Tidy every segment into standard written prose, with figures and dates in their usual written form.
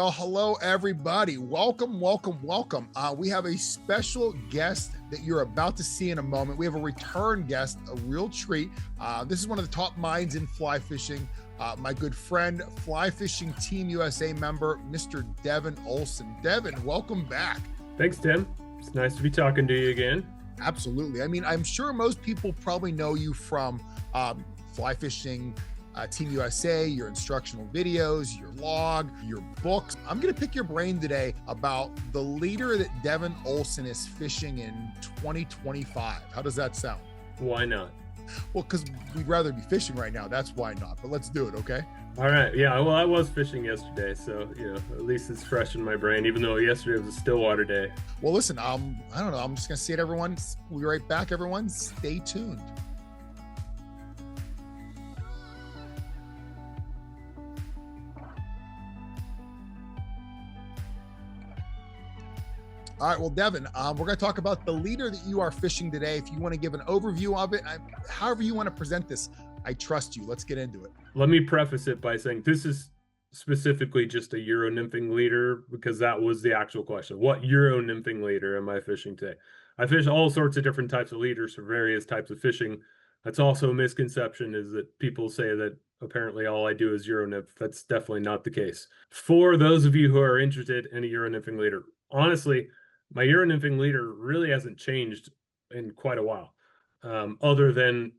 Well, hello, everybody. Welcome, welcome, welcome. We have a special guest that you're about to see in a moment. We have a return guest, a real treat. This is one of the top minds in fly fishing. My good friend, Fly Fishing Team USA member, Mr. Devin Olsen. Devin, welcome back. Thanks, Tim. It's nice to be talking to you again. Absolutely. I mean, I'm sure most people probably know you from Fly Fishing Team USA, your instructional videos, your log, your books. I'm going to pick your brain today about the leader that Devin Olsen is fishing in 2025. How does that sound? Why not? Well, because we'd rather be fishing right now. That's why not. But let's do it, okay? All right. Yeah, well, I was fishing yesterday, so, at least it's fresh in my brain, even though yesterday was a Stillwater day. Well, listen, I don't know. I'm just going to say it, everyone. We'll be right back, everyone. Stay tuned. All right, well, Devin, we're going to talk about the leader that you are fishing today. If you want to give an overview of it, however you want to present this, I trust you. Let's get into it. Let me preface it by saying this is specifically just a Euro nymphing leader, because that was the actual question. What Euro nymphing leader am I fishing today? I fish all sorts of different types of leaders for various types of fishing. That's also a misconception, is that people say that apparently all I do is Euro nymph. That's definitely not the case. For those of you who are interested in a Euro nymphing leader, honestly, my Euro nymphing leader really hasn't changed in quite a while, other than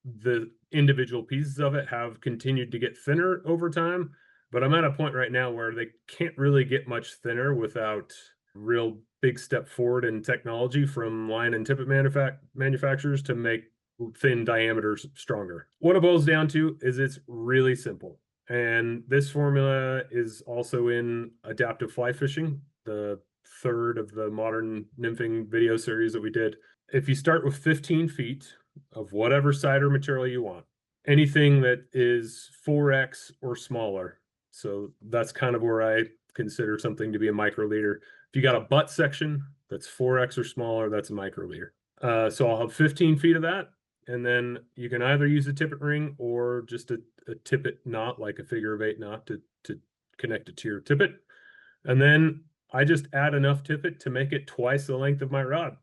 the individual pieces of it have continued to get thinner over time. But I'm at a point right now where they can't really get much thinner without real big step forward in technology from line and tippet manufacturers to make thin diameters stronger. What it boils down to is it's really simple. And this formula is also in adaptive fly fishing, the third of the modern nymphing video series that we did. If you start with 15 feet of whatever cider material you want, anything that is 4x or smaller. So that's kind of where I consider something to be a micro leader. If you got a butt section that's 4x or smaller, that's a micro leader. So I'll have 15 feet of that. And then you can either use a tippet ring or just a tippet knot, like a figure of 8 knot to connect it to your tippet. And then I just add enough tippet to make it twice the length of my rod.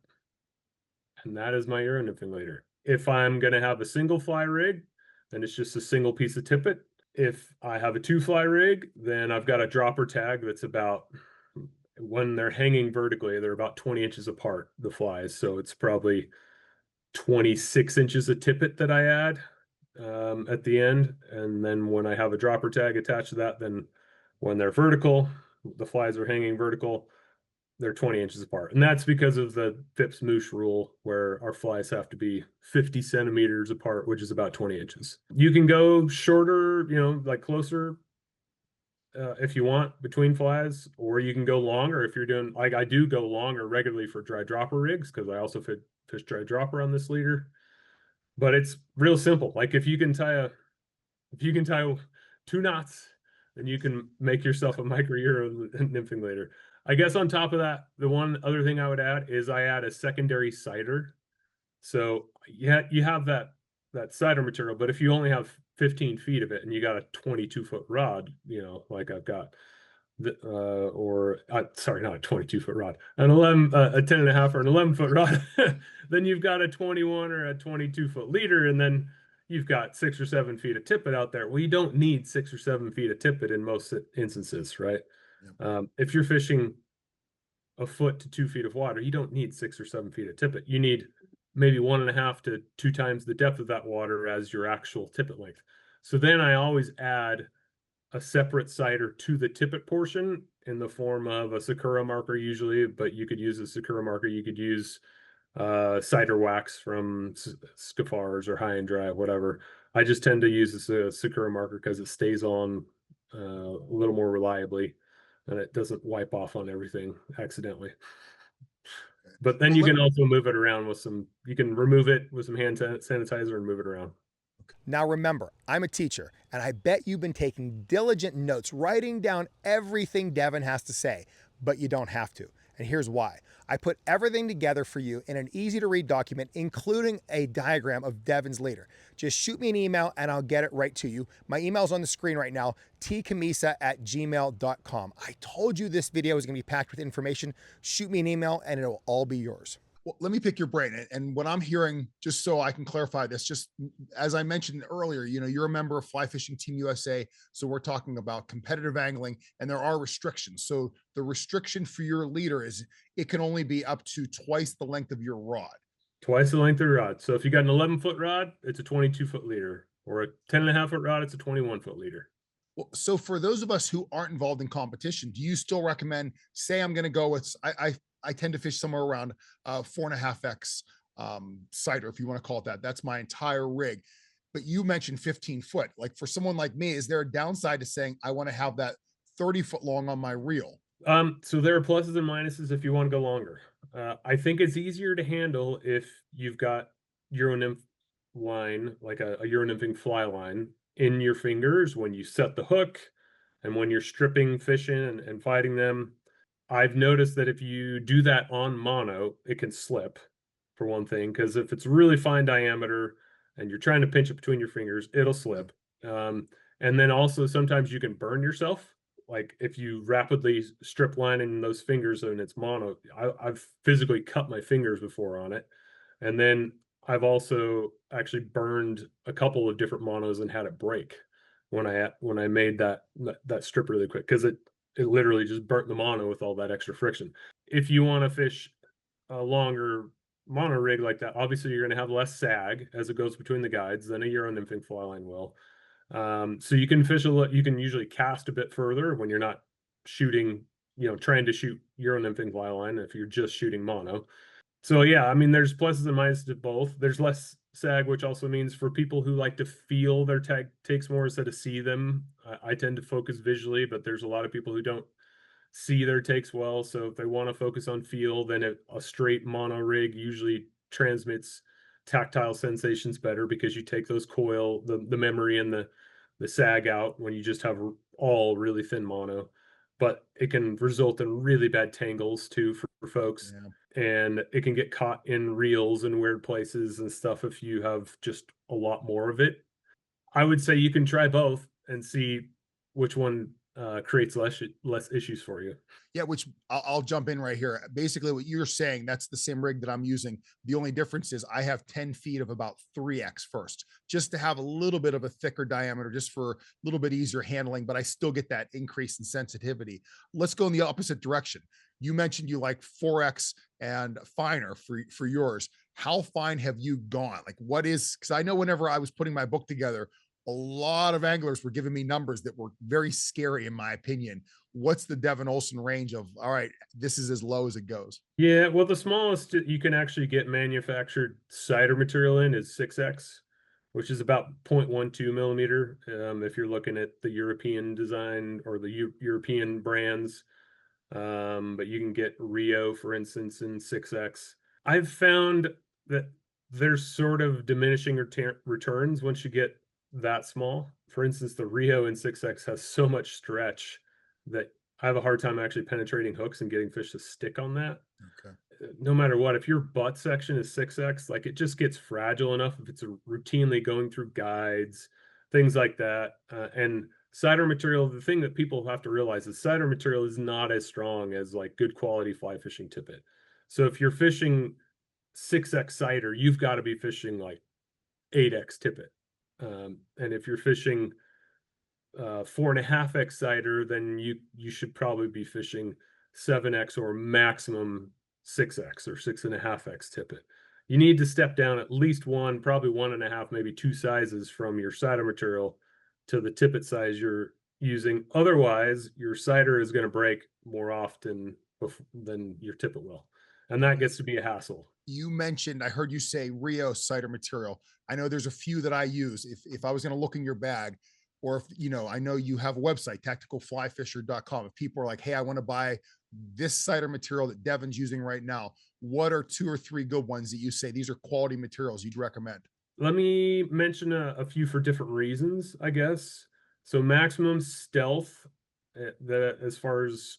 And that is my Euro nymphing leader. If I'm going to have a single fly rig, then it's just a single piece of tippet. If I have a 2-fly rig, then I've got a dropper tag that's about, when they're hanging vertically, they're about 20 inches apart, the flies. So it's probably 26 inches of tippet that I add at the end. And then when I have a dropper tag attached to that, then when they're vertical, the flies are hanging vertical, they're 20 inches apart. And that's because of the Phipps Moosh rule, where our flies have to be 50 centimeters apart, which is about 20 inches. You can go shorter, like closer if you want between flies, or you can go longer if you're doing, like I do go longer regularly for dry dropper rigs, because I also fish dry dropper on this leader. But it's real simple. Like if you can tie 2 knots, then you can make yourself a micro Euro nymphing leader. I guess on top of that, the one other thing I would add is I add a secondary cider. So you have that cider material, but if you only have 15 feet of it and you got a 22-foot rod, like I've got, sorry, not a 22-foot rod, a 10.5 or an 11-foot rod, then you've got a 21 or a 22-foot leader, and then you've got 6 or 7 feet of tippet out there. Well, you don't need 6 or 7 feet of tippet in most instances, right? Yep. If you're fishing a foot to 2 feet of water, you don't need 6 or 7 feet of tippet. You need maybe 1.5 to 2 times the depth of that water as your actual tippet length. So then I always add a separate cider to the tippet portion in the form of a Sakura marker usually, but you could use a Sakura marker. You could use cider wax from Scafars or High and Dry, whatever. I just tend to use this Sakura marker because it stays on a little more reliably, and it doesn't wipe off on everything accidentally. But then you can also move it around with you can remove it with some hand sanitizer and move it around. Now remember, I'm a teacher, and I bet you've been taking diligent notes, writing down everything Devin has to say, but you don't have to. And here's why. I put everything together for you in an easy to read document, including a diagram of Devins Leader. Just shoot me an email and I'll get it right to you. My email's on the screen right now, tcammisa@gmail.com. I told you this video is going to be packed with information. Shoot me an email and it'll all be yours. Well, let me pick your brain. And what I'm hearing, just so I can clarify this, just as I mentioned earlier, you're a member of Fly Fishing Team USA. So we're talking about competitive angling and there are restrictions. So the restriction for your leader is it can only be up to twice the length of your rod. Twice the length of the rod. So if you got an 11-foot rod, it's a 22-foot leader, or a 10.5-foot rod, it's a 21-foot leader. Well, so for those of us who aren't involved in competition, do you still recommend, say I'm going to go with, I tend to fish somewhere around 4.5X cider, if you want to call it that. That's my entire rig. But you mentioned 15 foot. Like for someone like me, is there a downside to saying I want to have that 30-foot long on my reel? So there are pluses and minuses if you want to go longer. I think it's easier to handle if you've got Euro nymph line, like a Euro nymphing fly line in your fingers when you set the hook and when you're stripping fish in and fighting them. I've noticed that if you do that on mono, it can slip, for one thing, because if it's really fine diameter and you're trying to pinch it between your fingers, it'll slip. And then also sometimes you can burn yourself. Like if you rapidly strip line in those fingers and it's mono, I've physically cut my fingers before on it. And then I've also actually burned a couple of different monos and had it break when I made that strip really quick, because it literally just burnt the mono with all that extra friction. If you want to fish a longer mono rig like that, obviously you're going to have less sag as it goes between the guides than a Euro nymphing fly line will. So you can fish you can usually cast a bit further when you're not shooting, trying to shoot Euro nymphing fly line if you're just shooting mono. So yeah, I mean, there's pluses and minuses to both. There's less sag, which also means for people who like to feel their takes more instead of see them. I tend to focus visually, but there's a lot of people who don't see their takes well. So if they want to focus on feel, then a straight mono rig usually transmits tactile sensations better because you take those coil, the memory and the sag out when you just have all really thin mono. But it can result in really bad tangles too for folks. Yeah. And it can get caught in reels and weird places and stuff if you have just a lot more of it. I would say you can try both and see which one creates less issues for you. Yeah, which I'll jump in right here. Basically, what you're saying, that's the same rig that I'm using. The only difference is I have 10 feet of about 3X first, just to have a little bit of a thicker diameter, just for a little bit easier handling, but I still get that increase in sensitivity. Let's go in the opposite direction. You mentioned you like 4X and finer for yours. How fine have you gone? Like what is, because I know whenever I was putting my book together, a lot of anglers were giving me numbers that were very scary in my opinion. What's the Devin Olsen range of, all right, this is as low as it goes? Yeah, well, the smallest you can actually get manufactured cider material in is 6X, which is about 0.12 millimeter. If you're looking at the European design or the European brands, but you can get Rio, for instance, in 6X. I've found that there's sort of diminishing returns once you get that small. For instance, the Rio in 6X has so much stretch that I have a hard time actually penetrating hooks and getting fish to stick on that. Okay. No matter what, if your butt section is 6X, like it just gets fragile enough if it's routinely going through guides, things like that. And cider material, the thing that people have to realize is cider material is not as strong as like good quality fly fishing tippet. So if you're fishing 6X cider, you've got to be fishing like 8X tippet. And if you're fishing 4.5X cider, then you should probably be fishing 7X or maximum 6X or 6.5X tippet. You need to step down at least one, probably 1.5, maybe 2 sizes from your cider material to the tippet size you're using. Otherwise, your cider is going to break more often than your tippet will. And that gets to be a hassle. You mentioned, I heard you say Rio cider material. I know there's a few that I use. If I was going to look in your bag, or if, I know you have a website, tacticalflyfisher.com. If people are like, hey, I want to buy this cider material that Devin's using right now, what are 2 or 3 good ones that you say these are quality materials you'd recommend? Let me mention a few for different reasons, I guess. So maximum stealth, that as far as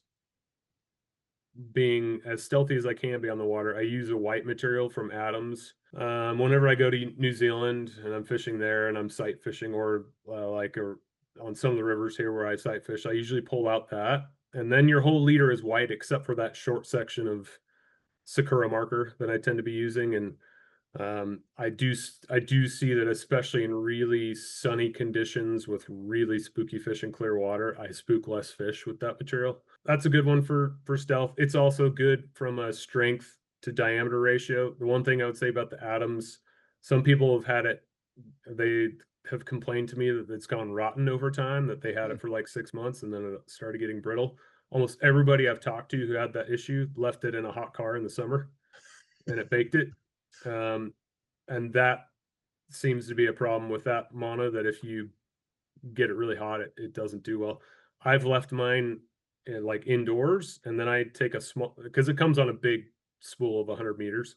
being as stealthy as I can be on the water, I use a white material from Adams. Whenever I go to New Zealand and I'm fishing there and I'm sight fishing, or on some of the rivers here where I sight fish, I usually pull out that. And then your whole leader is white except for that short section of Sakura marker that I tend to be using. And I do see that, especially in really sunny conditions with really spooky fish in clear water, I spook less fish with that material. That's a good one for stealth. It's also good from a strength to diameter ratio. The one thing I would say about the Adams, some people have had it, they have complained to me that it's gone rotten over time, that they had Hmm. it for like 6 months and then it started getting brittle. Almost everybody I've talked to who had that issue left it in a hot car in the summer and it baked it. Um, and that seems to be a problem with that mono, that if you get it really hot, it doesn't do well. I've left mine like indoors, and then I take a small, because it comes on a big spool of 100 meters.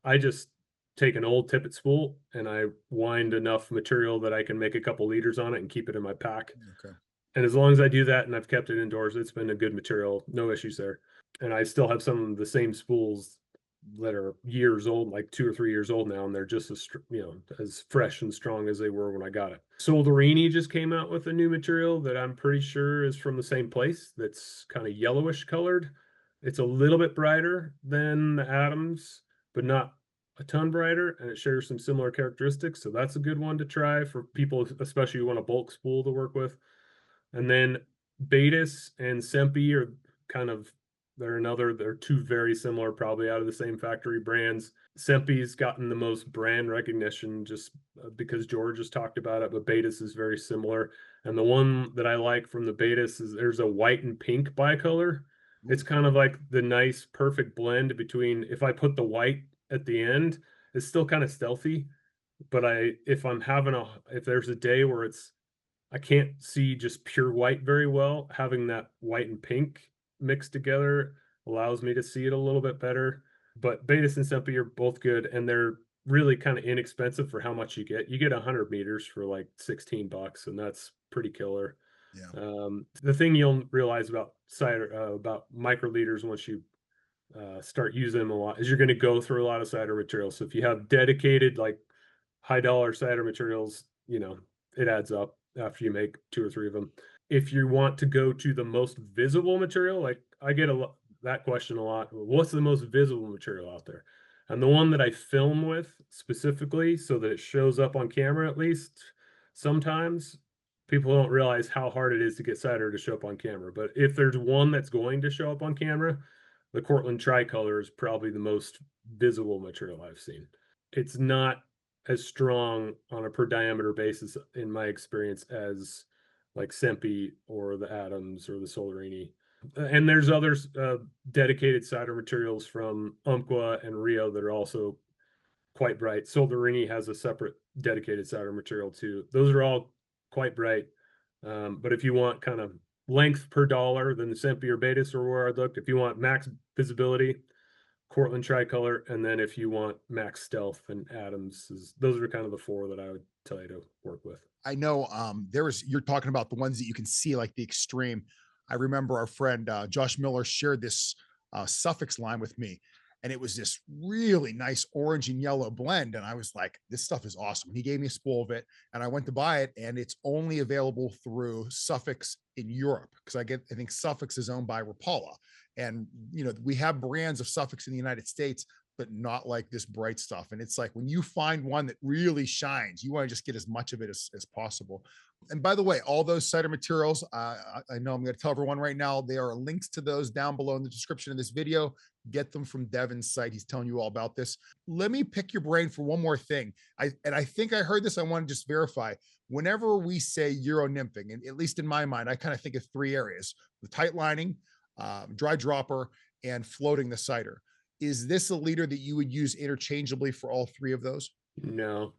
I just take an old tippet spool and I wind enough material that I can make a couple liters on it and keep it in my pack. Okay. And as long as I do that and I've kept it indoors, it's been a good material, no issues there. And I still have some of the same spools that are years old, like 2 or 3 years old now, and they're just as as fresh and strong as they were when I got it. Solderini just came out with a new material that I'm pretty sure is from the same place. That's kind of yellowish colored. It's a little bit brighter than the Adams, but not a ton brighter, and it shares some similar characteristics. So that's a good one to try for people, especially who want a bulk spool to work with. And then Betis and Sempi are kind of, they're two very similar, probably out of the same factory brands. Sempi's gotten the most brand recognition just because George has talked about it, but Betis is very similar. And the one that I like from the Betis is there's a white and pink bicolor. It's Ooh. kind of like the nice, perfect blend between, if I put the white at the end, it's still kind of stealthy. But if there's a day where I can't see just pure white very well, having that white and pink mixed together allows me to see it a little bit better. But Betis and Sempi are both good, and they're really kind of inexpensive for how much you get. You get 100 meters for like $16, and that's pretty killer. Yeah. The thing you'll realize about about microliters once you start using them a lot is you're going to go through a lot of cider materials. So if you have dedicated like high dollar cider materials, it adds up after you make 2 or 3 of them. If you want to go to the most visible material, like I get that question a lot. What's the most visible material out there? And the one that I film with specifically, so that it shows up on camera at least, sometimes people don't realize how hard it is to get cider to show up on camera. But if there's one that's going to show up on camera, the Cortland tricolor is probably the most visible material I've seen. It's not as strong on a per diameter basis in my experience as like Sempi or the Adams or the Solarini. And there's others dedicated cider materials from Umpqua and Rio that are also quite bright. Solderini has a separate dedicated cider material too. Those are all quite bright. But if you want kind of length per dollar, then the Sempi or Betis or where I looked. If you want max visibility, Cortland tricolor, and then if you want max stealth and Adams, those are kind of the four that I would tell you to work with. I know you're talking about the ones that you can see like the extreme. I remember our friend Josh Miller shared this Suffix line with me, and it was this really nice orange and yellow blend. And I was like, this stuff is awesome. He gave me a spool of it, and I went to buy it, and it's only available through Suffix in Europe because I think Suffix is owned by Rapala. And we have brands of Suffix in the United States, but not like this bright stuff. And it's like when you find one that really shines, you want to just get as much of it as possible. And by the way, all those cider materials, I know I'm going to tell everyone right now, there are links to those down below in the description of this video. Get them from Devin's site. He's telling you all about this. Let me pick your brain for one more thing. I think I heard this. I want to just verify. Whenever we say Euro nymphing, and at least in my mind, I kind of think of 3 areas: the tight lining, dry dropper, and floating the cider. Is this a leader that you would use interchangeably for all 3 of those? No,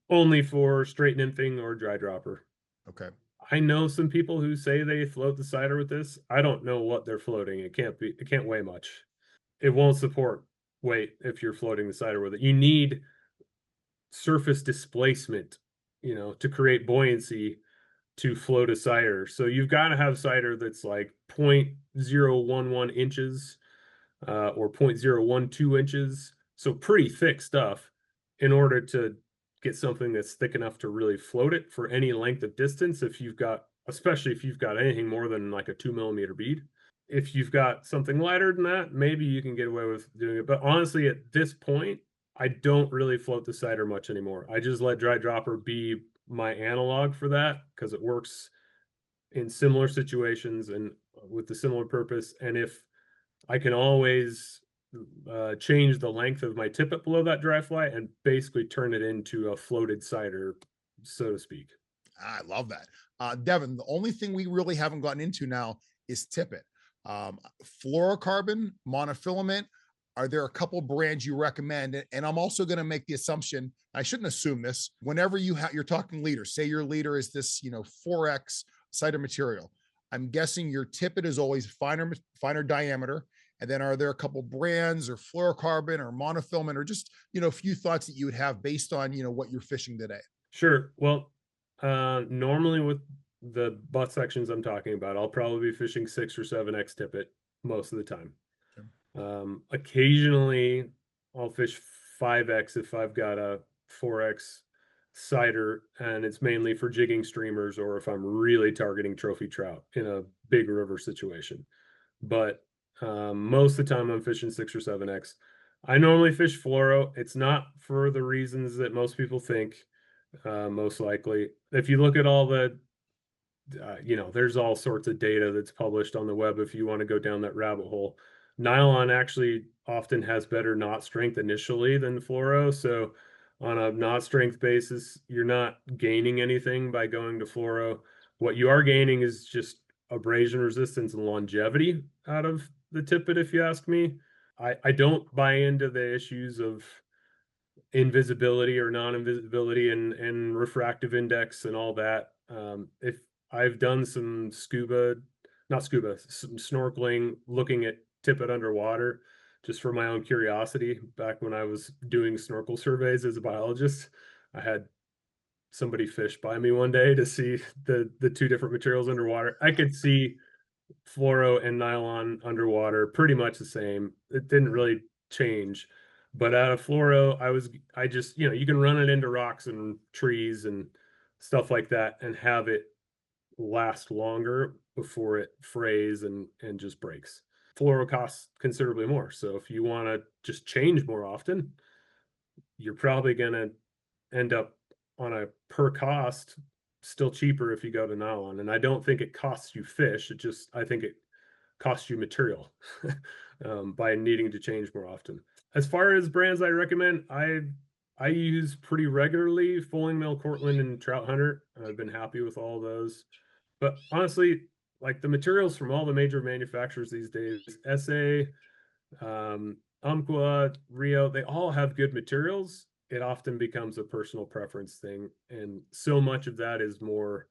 only for straight nymphing or dry dropper. Okay. I know some people who say they float the cider with this. I don't know what they're floating. It can't weigh much. It won't support weight if you're floating the cider with it. You need surface displacement, to create buoyancy to float a cider. So you've got to have cider that's like 0.011 inches or 0.012 inches. So pretty thick stuff in order to get something that's thick enough to really float it for any length of distance. If you've got, especially if you've got anything more than like a 2 millimeter bead. If you've got something lighter than that, maybe you can get away with doing it. But honestly, at this point, I don't really float the cider much anymore. I just let dry dropper be my analog for that because it works in similar situations and with the similar purpose. And if I can always change the length of my tippet below that dry fly and basically turn it into a floated cider, so to speak. I love that. Devin, the only thing we really haven't gotten into now is tippet. Fluorocarbon, monofilament. Are there a couple brands you recommend? And I'm also going to make the assumption, I shouldn't assume this, whenever you're talking leader, say your leader is this, 4X cider material. I'm guessing your tippet is always finer diameter. And then are there a couple brands or fluorocarbon or monofilament or just, a few thoughts that you would have based on, what you're fishing today? Sure. Well, normally with the butt sections I'm talking about, I'll probably be fishing 6 or 7X tippet most of the time. Okay. Occasionally I'll fish 5X if I've got a 4X cider and it's mainly for jigging streamers or if I'm really targeting trophy trout in a big river situation. But most of the time I'm fishing 6 or 7X. I normally fish fluoro. It's not for the reasons that most people think. Most likely, if you look at all the there's all sorts of data that's published on the web if you want to go down that rabbit hole. Nylon actually often has better knot strength initially than fluoro, so on a knot strength basis you're not gaining anything by going to fluoro. What you are gaining is just abrasion resistance and longevity out of the tippet, if you ask me. I don't buy into the issues of invisibility or non-invisibility and refractive index and all that. If I've done some not scuba, some snorkeling, looking at tippet underwater just for my own curiosity. Back when I was doing snorkel surveys as a biologist, I had somebody fish by me one day to see the two different materials underwater. I could see fluoro and nylon underwater pretty much the same. It didn't really change. But out of fluoro, I just, you can run it into rocks and trees and stuff like that and have it last longer before it frays and just breaks. Fluoro costs considerably more. So if you want to just change more often, you're probably going to end up on a per cost still cheaper if you go to nylon. And I don't think it costs you fish. I think it costs you material by needing to change more often. As far as brands I recommend, I use pretty regularly Fulling Mill, Cortland, and Trout Hunter. I've been happy with all those. But honestly, like the materials from all the major manufacturers these days, SA, Umpqua, Rio, they all have good materials. It often becomes a personal preference thing. And so much of that is more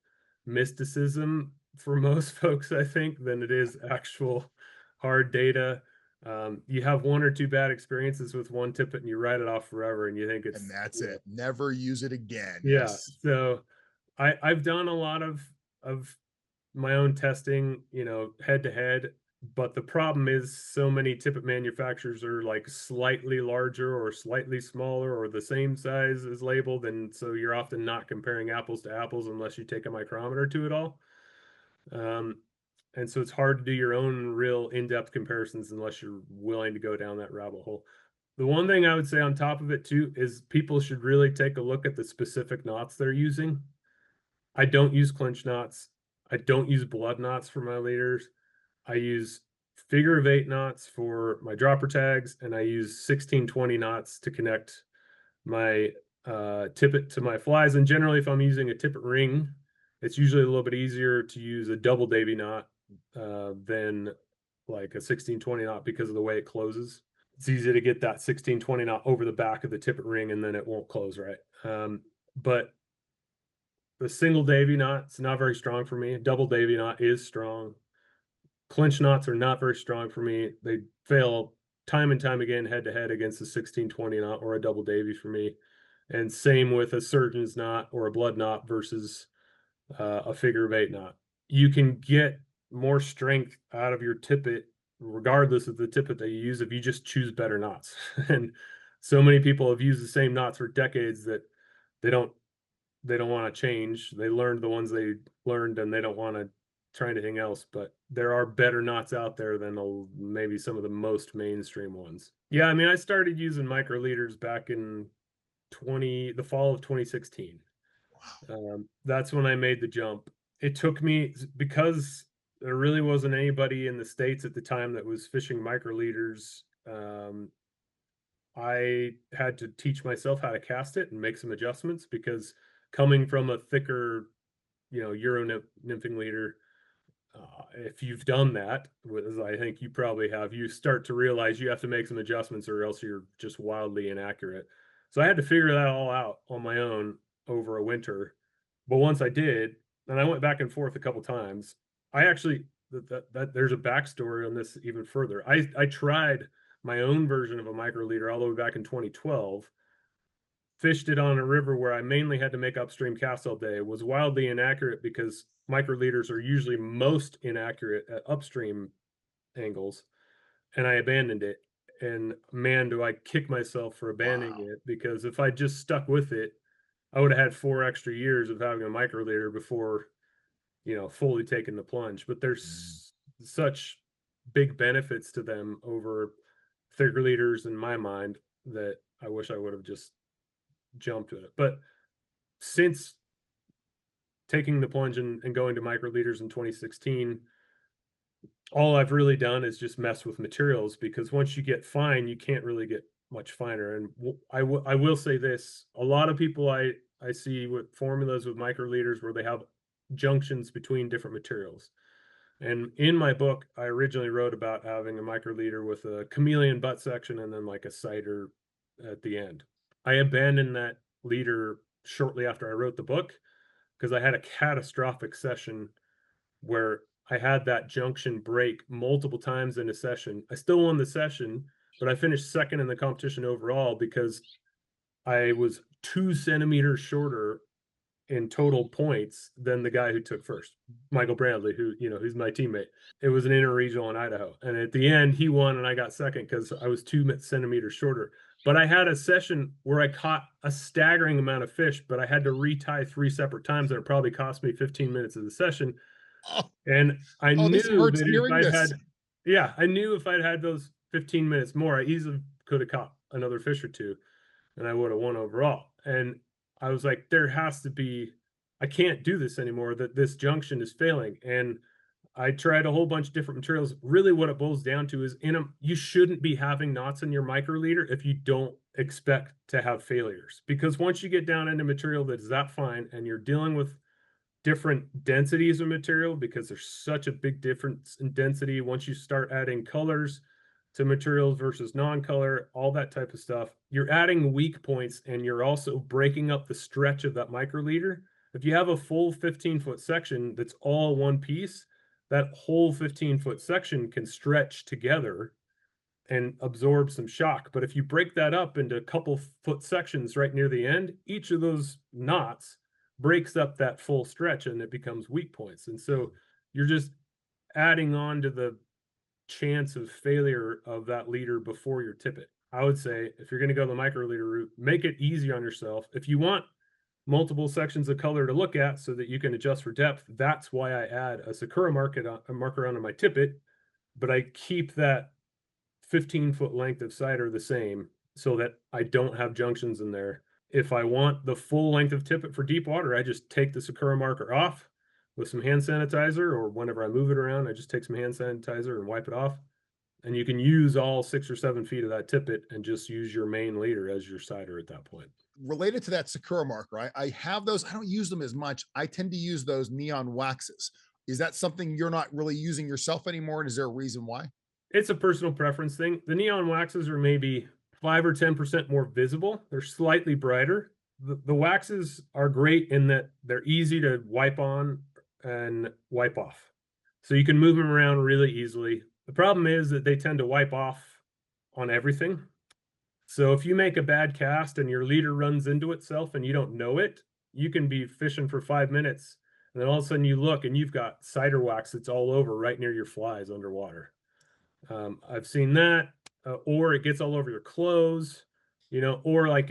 mysticism for most folks, I think, than it is actual hard data. You have one or two bad experiences with one tippet and you write it off forever and you think it's, and that's it. Never use it again. yeah. Yes. So I've done a lot of my own testing, head to head. But the problem is so many tippet manufacturers are like slightly larger or slightly smaller or the same size as labeled. And so you're often not comparing apples to apples unless you take a micrometer to it all. And so it's hard to do your own real in-depth comparisons unless you're willing to go down that rabbit hole. The one thing I would say on top of it too is people should really take a look at the specific knots they're using. I don't use clinch knots. I don't use blood knots for my leaders. I use figure of 8 knots for my dropper tags, and I use 16-20 knots to connect my tippet to my flies. And generally, if I'm using a tippet ring, it's usually a little bit easier to use a double Davy knot than like a 16-20 knot because of the way it closes. It's easy to get that 16-20 knot over the back of the tippet ring, and then it won't close right. But the single Davy knot, it's not very strong for me. Double Davy knot is strong. Clinch knots are not very strong for me. They fail time and time again head to head against a 16-20 knot or a double Davy for me. And same with a surgeon's knot or a blood knot versus a figure of 8 knot. You can get more strength out of your tippet regardless of the tippet that you use, if you just choose better knots. And so many people have used the same knots for decades that they don't they don't want to change. They learned the ones they learned and they don't want to try anything else. But there are better knots out there than maybe some of the most mainstream ones. Yeah, I mean, I started using micro leaders back in the fall of 2016. That's when I made the jump. It took me, because there really wasn't anybody in the States at the time that was fishing micro leaders. I had to teach myself how to cast it and make some adjustments, because coming from a thicker, Euro nymphing leader, if you've done that, as I think you probably have, you start to realize you have to make some adjustments or else you're just wildly inaccurate. So I had to figure that all out on my own over a winter. But once I did, and I went back and forth a couple times, I actually that there's a backstory on this even further. I tried my own version of a micro leader all the way back in 2012, fished it on a river where I mainly had to make upstream casts all day, was wildly inaccurate because micro leaders are usually most inaccurate at upstream angles, and I abandoned it. And man, do I kick myself for abandoning Wow. it, because if I just stuck with it, I would have had 4 extra years of having a micro leader before, fully taking the plunge. But Mm. there's such big benefits to them over thicker leaders in my mind that I wish I would have just jumped at it. But since taking the plunge and going to micro leaders in 2016, all I've really done is just mess with materials, because once you get fine, you can't really get much finer. And I will say this: a lot of people I see with formulas with micro leaders where they have junctions between different materials. And in my book, I originally wrote about having a micro leader with a chameleon butt section and then like a cider at the end. I abandoned that leader shortly after I wrote the book because I had a catastrophic session where I had that junction break multiple times in a session. I still won the session, but I finished second in the competition overall because I was 2 centimeters shorter in total points than the guy who took first, Michael Bradley, who's my teammate. It was an interregional in Idaho, and at the end he won and I got second because I was 2 centimeters shorter. But I had a session where I caught a staggering amount of fish, but I had to retie 3 separate times, and it probably cost me 15 minutes of the session. Oh, And I oh, this knew hurts that if hearing I'd this. had, yeah, I knew if I'd had those 15 minutes more, I easily could have caught another fish or two and I would have won overall. And I was like, there has to be, I can't do this anymore, that this junction is failing. And I tried a whole bunch of different materials. Really, what it boils down to is you shouldn't be having knots in your micro leader if you don't expect to have failures. Because once you get down into material that is that fine and you're dealing with different densities of material, because there's such a big difference in density once you start adding colors to materials versus non-color, all that type of stuff. You're adding weak points and you're also breaking up the stretch of that micro leader. If you have a full 15-foot section that's all one piece, that whole 15-foot section can stretch together and absorb some shock. But if you break that up into a couple foot sections right near the end, each of those knots breaks up that full stretch and it becomes weak points. And so you're just adding on to the chance of failure of that leader before your tippet. I would say if you're going to go the micro leader route, make it easy on yourself. If you want multiple sections of color to look at so that you can adjust for depth, that's why I add a Sakura marker onto my tippet, but I keep that 15-foot length of cider the same so that I don't have junctions in there. If I want the full length of tippet for deep water, I just take the Sakura marker off with some hand sanitizer, or whenever I move it around, I just take some hand sanitizer and wipe it off. And you can use all 6 or 7 feet of that tippet and just use your main leader as your cider at that point. Related to that Sakura marker, I have those. I don't use them as much. I tend to use those neon waxes. Is that something you're not really using yourself anymore? And is there a reason why? It's a personal preference thing. The neon waxes are maybe 5 or 10% more visible. They're slightly brighter. The waxes are great in that they're easy to wipe on and wipe off. So you can move them around really easily. The problem is that they tend to wipe off on everything. So if you make a bad cast and your leader runs into itself and you don't know it, you can be fishing for 5 minutes and then all of a sudden you look and you've got cider wax that's all over right near your flies underwater. I've seen that, or it gets all over your clothes, or like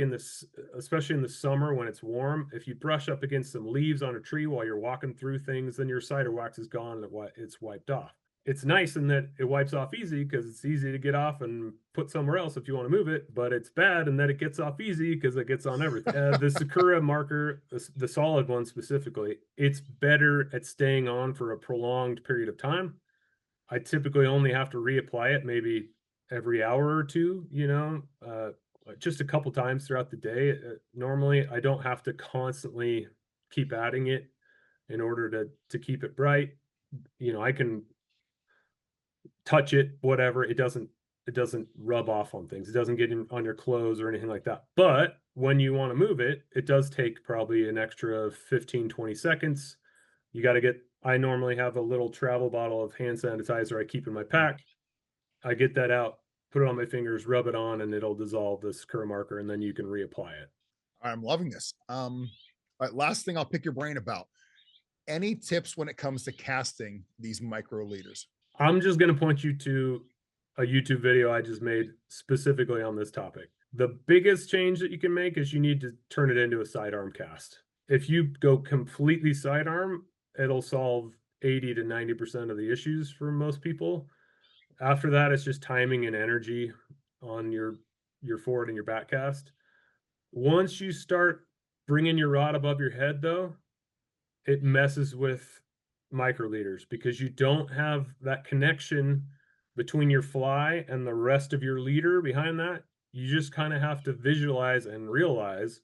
especially in the summer when it's warm, if you brush up against some leaves on a tree while you're walking through things, then your cider wax is gone and it's wiped off. It's nice in that it wipes off easy because it's easy to get off and put somewhere else if you want to move it, but it's bad in that it gets off easy because it gets on everything. The Sakura marker, the solid one specifically, it's better at staying on for a prolonged period of time. I typically only have to reapply it maybe every hour or two, just a couple times throughout the day. Normally, I don't have to constantly keep adding it in order to keep it bright. I can touch it, whatever. It doesn't rub off on things. It doesn't get on your clothes or anything like that. But when you want to move it, it does take probably an extra 15, 20 seconds. I normally have a little travel bottle of hand sanitizer I keep in my pack. I get that out, put it on my fingers, rub it on, and it'll dissolve this Sakura marker, and then you can reapply it. I'm loving this. All right, last thing I'll pick your brain about. Any tips when it comes to casting these micro leaders? I'm just going to point you to a YouTube video I just made specifically on this topic. The biggest change that you can make is you need to turn it into a sidearm cast. If you go completely sidearm, it'll solve 80 to 90% of the issues for most people. After that, it's just timing and energy on your forward and your back cast. Once you start bringing your rod above your head, though, it messes with micro leaders because you don't have that connection between your fly and the rest of your leader behind that. You just kind of have to visualize and realize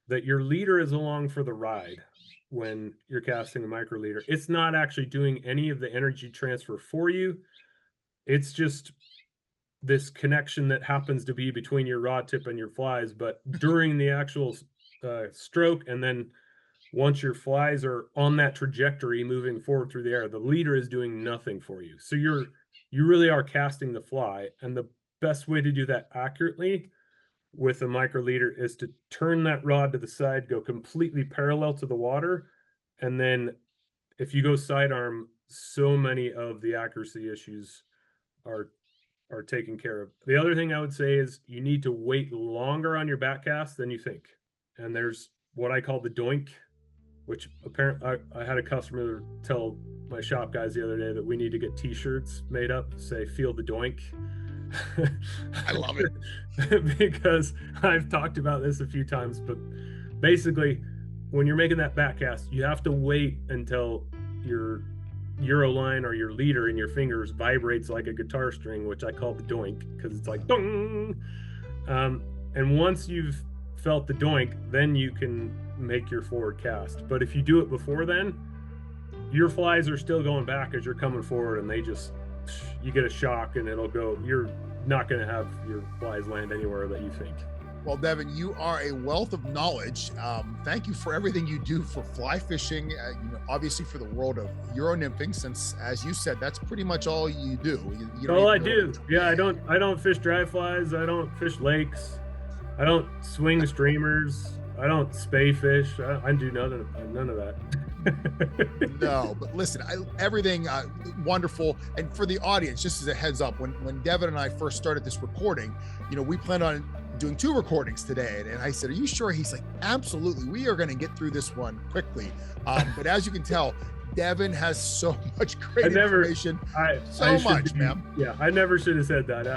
that your leader is along for the ride when you're casting a micro leader. It's not actually doing any of the energy transfer for you. It's just this connection that happens to be between your rod tip and your flies. But during the actual stroke, and then once your flies are on that trajectory moving forward through the air, the leader is doing nothing for you. So you really are casting the fly. And the best way to do that accurately with a micro leader is to turn that rod to the side, go completely parallel to the water. And then if you go sidearm, so many of the accuracy issues are taken care of. The other thing I would say is you need to wait longer on your back cast than you think. And there's what I call the doink, which apparently I had a customer tell my shop guys the other day that we need to get t-shirts made up, say, feel the doink. I love it. Because I've talked about this a few times, but basically when you're making that back cast, you have to wait until your Euro line or your leader in your fingers vibrates like a guitar string, which I call the doink because it's like dong. And once you've felt the doink, then you can make your forward cast. But if you do it before then, your flies are still going back as you're coming forward, and you get a shock and it'll go. You're not going to have your flies land anywhere that you think. Well, Devin, you are a wealth of knowledge. Thank you for everything you do for fly fishing, obviously for the world of Euro nymphing, since, as you said, that's pretty much all you do. You all I do. Yeah, I don't fish dry flies. I don't fish lakes. I don't swing streamers. I don't spay fish. I do none of that. No, but listen, everything wonderful. And for the audience, just as a heads up, when Devin and I first started this recording, we planned on doing 2 recordings today. And I said, are you sure? He's like, absolutely. We are going to get through this one quickly. But as you can tell, Devin has so much great information. Man. Yeah, I never should have said that.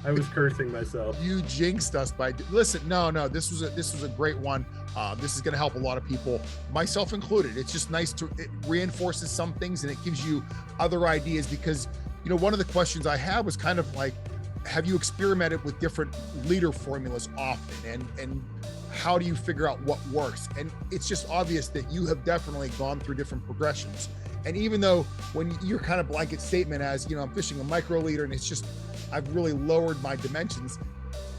I was cursing myself. You jinxed us by listen. No, this was a great one. This is going to help a lot of people, myself included. It's just nice it reinforces some things and it gives you other ideas because one of the questions I had was kind of like, have you experimented with different leader formulas often, and how do you figure out what works? And it's just obvious that you have definitely gone through different progressions. And even though when your kind of blanket statement as, I'm fishing a micro leader and it's just, I've really lowered my dimensions,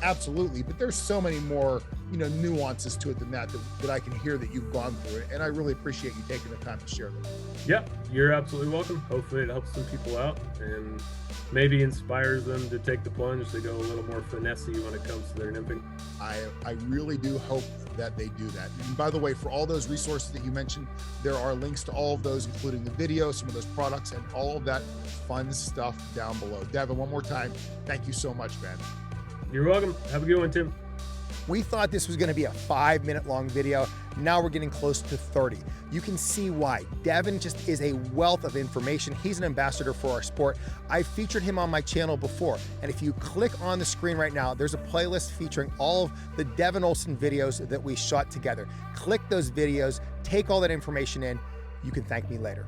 absolutely. But there's so many more, nuances to it than that I can hear that you've gone through it. And I really appreciate you taking the time to share them. Yep, you're absolutely welcome. Hopefully it helps some people out and maybe inspires them to take the plunge to go a little more finessey when it comes to their nymphing. I really do hope that they do that. And by the way, for all those resources that you mentioned, there are links to all of those, including the video, some of those products, and all of that fun stuff down below. Devin, one more time, thank you so much, man. You're welcome. Have a good one, Tim. We thought this was going to be a 5-minute long video. Now we're getting close to 30. You can see why. Devin just is a wealth of information. He's an ambassador for our sport. I featured him on my channel before. And if you click on the screen right now, there's a playlist featuring all of the Devin Olsen videos that we shot together. Click those videos, take all that information in. You can thank me later.